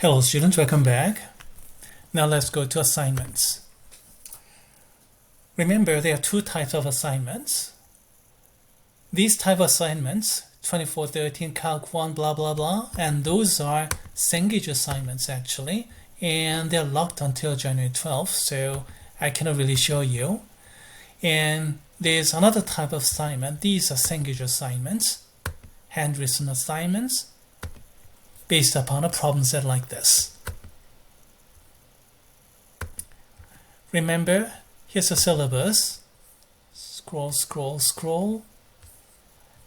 Hello students, welcome back. Now let's go to assignments. Remember, there are two types of assignments. These type of assignments, 2413, Calc 1, blah blah blah, and those are Cengage assignments actually, and they're locked until January 12th, so I cannot really show you. And there's another type of assignment. These are Cengage assignments, handwritten assignments, based upon a problem set like this. Remember, here's the syllabus. Scroll, scroll, scroll.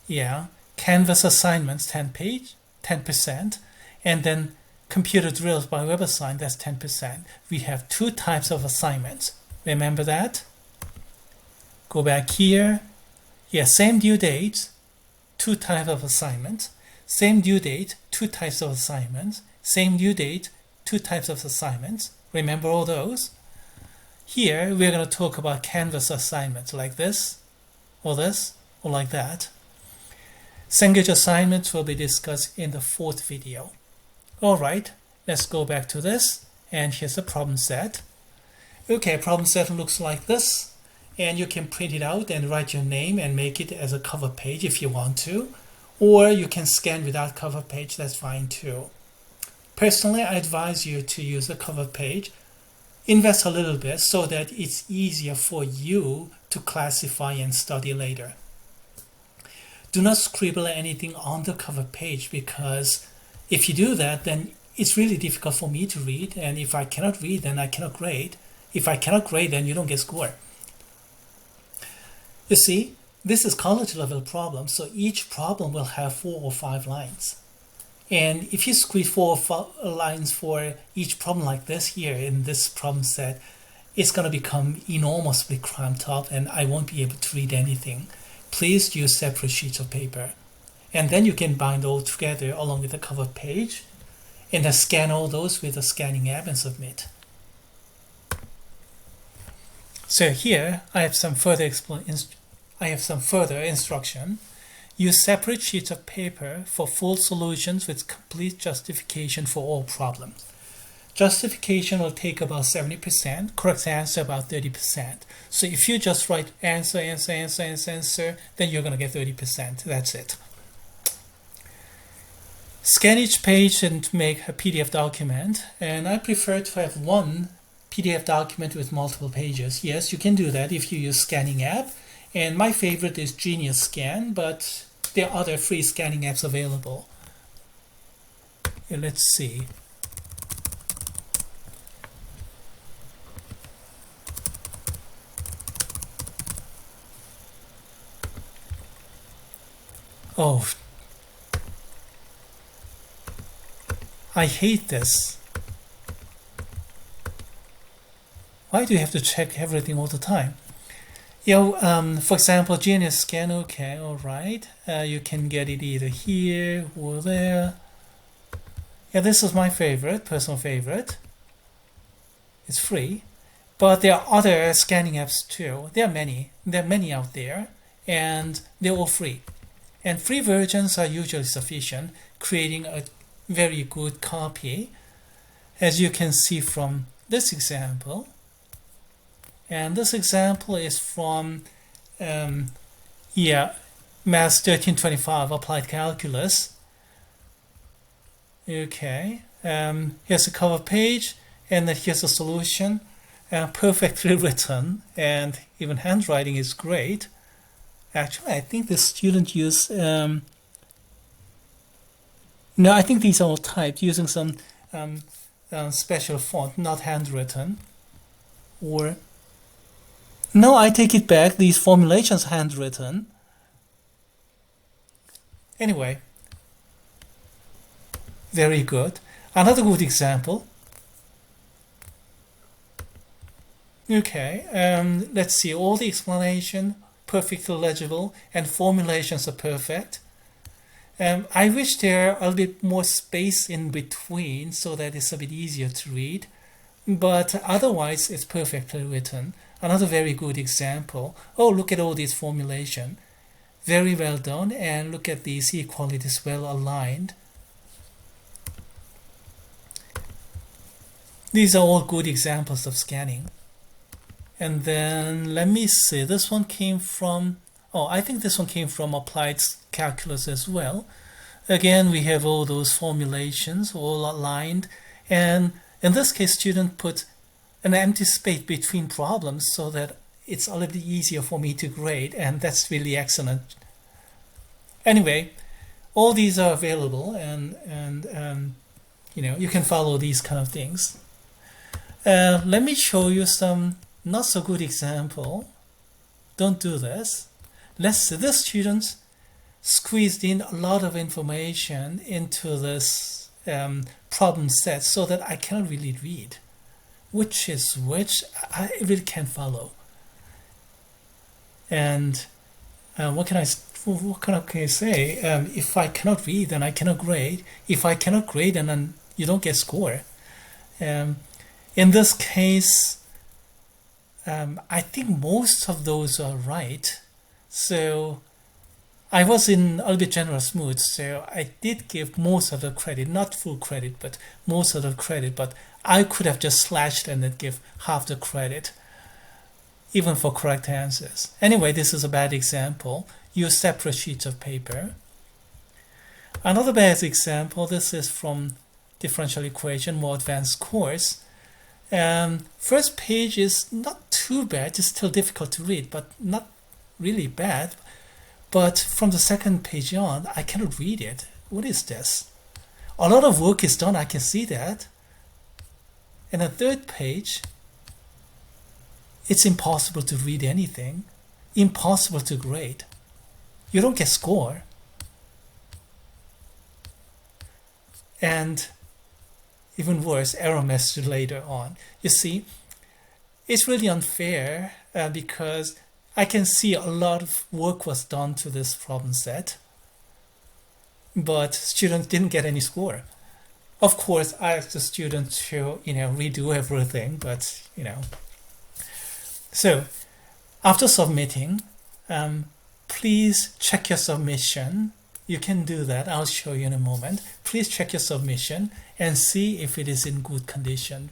Yeah, Canvas assignments, 10%, and then computer drills by WebAssign, that's 10%. We have two types of assignments. Remember that? Go back here. Yeah, same due date, two types of assignments. Same due date, two types of assignments. Same due date, two types of assignments. Remember all those? Here, we're going to talk about Canvas assignments like this, or like that. Cengage assignments will be discussed in the fourth video. Alright, let's go back to this, and here's the problem set. Okay, problem set looks like this, and you can print it out and write your name and make it as a cover page if you want to. Or you can scan without cover page, that's fine too. Personally, I advise you to use a cover page. Invest a little bit so that it's easier for you to classify and study later. Do not scribble anything on the cover page, because if you do that, then it's really difficult for me to read, and if I cannot read, then I cannot grade. If I cannot grade, then you don't get score. You see, this is college level problem, so each problem will have 4 or 5 lines. And if you squeeze 4 or 5 lines for each problem like this here in this problem set, it's going to become enormously cramped up and I won't be able to read anything. Please use separate sheets of paper. And then you can bind all together along with the cover page and then scan all those with a scanning app and submit. So here I have some further instruction. Use separate sheets of paper for full solutions with complete justification for all problems. Justification will take about 70%, correct answer about 30%. So if you just write answer, then you're going to get 30%. That's it. Scan each page and make a PDF document. And I prefer to have one PDF document with multiple pages. Yes, you can do that if you use scanning app. And my favorite is Genius Scan, but there are other free scanning apps available. Here, let's see. Oh, I hate this. Why do you have to check everything all the time? For example, Genius Scan, okay, alright. You can get it either here or there. Yeah, this is my favorite, personal favorite. It's free. But there are other scanning apps too. There are many out there, and they're all free. And free versions are usually sufficient, creating a very good copy, as you can see from this example. And this example is from Maths 1325, Applied Calculus. Okay, here's the cover page, and then here's the solution. Perfectly written, and even handwriting is great. Actually, I think the student used... no, I think these are all typed using some special font, not handwritten. Or... No, I take it back. These formulations handwritten. Anyway, very good. Another good example. Okay, let's see. All the explanation perfectly legible and formulations are perfect. I wish there a bit more space in between so that it's a bit easier to read, but otherwise it's perfectly written. Another very good example. Oh, look at all this formulation. Very well done, and look at these equalities well aligned. These are all good examples of scanning. And then let me see, this one came from, oh, I think this one came from applied calculus as well. Again, we have all those formulations all aligned, and in this case, student put an empty space between problems so that it's a little easier for me to grade, and that's really excellent. Anyway, all these are available, and you know, you can follow these kind of things. Let me show you some not so good example. Don't do this. Let's say the students squeezed in a lot of information into this problem set so that I cannot really read which is which. I really can't follow. And what can I say? If I cannot read, then I cannot grade. If I cannot grade, then you don't get score. In this case, I think most of those are right. So I was in a little bit generous mood, so I did give most of the credit, not full credit, but most of the credit. But I could have just slashed and then give half the credit, even for correct answers. Anyway, this is a bad example. Use separate sheets of paper. Another bad example, this is from differential equation, more advanced course. First page is not too bad, it's still difficult to read, but not really bad. But from the second page on, I cannot read it. What is this? A lot of work is done, I can see that. And the third page, it's impossible to read anything, impossible to grade. You don't get score. And even worse, error message later on. You see, it's really unfair because I can see a lot of work was done to this problem set, but students didn't get any score. Of course, I asked the student to, redo everything, but, So, after submitting, please check your submission. You can do that. I'll show you in a moment. Please check your submission and see if it is in good condition.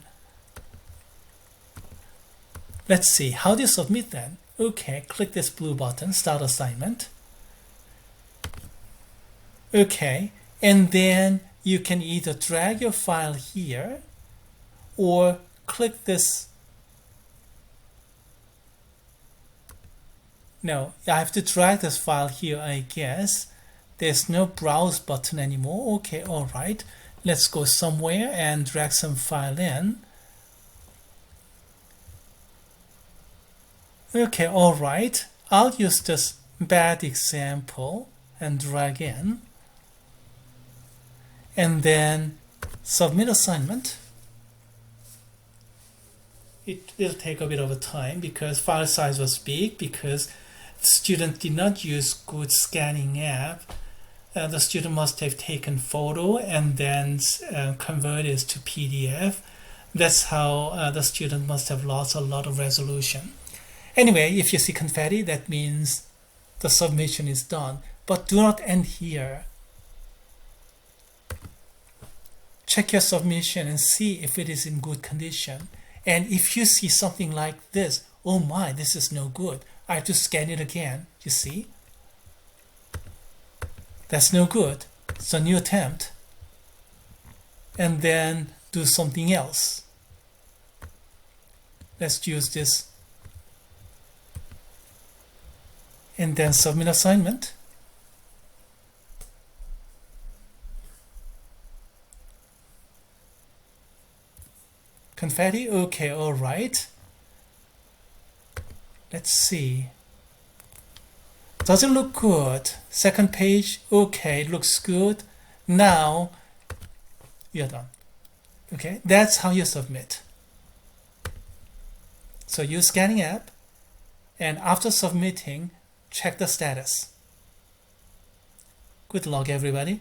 Let's see. How do you submit then? Okay, click this blue button, Start Assignment. Okay, and then you can either drag your file here or click this. No, I have to drag this file here, I guess. There's no browse button anymore. Okay, all right. Let's go somewhere and drag some file in. Okay, all right. I'll use this bad example and drag in. And then submit assignment. It will take a bit of a time because file size was big, because the student did not use good scanning app. The student must have taken photo and then convert it to PDF. That's how the student must have lost a lot of resolution. Anyway, if you see confetti, that means the submission is done. But do not end here. Check your submission and see if it is in good condition. And if you see something like this, oh my, this is no good, I have to scan it again. You see? That's no good. It's a new attempt. And then do something else. Let's use this. And then submit assignment. Confetti, okay, all right. Let's see. Does it look good? Second page, okay, it looks good. Now, you're done. Okay, that's how you submit. So use scanning app, and after submitting, check the status. Good luck, everybody.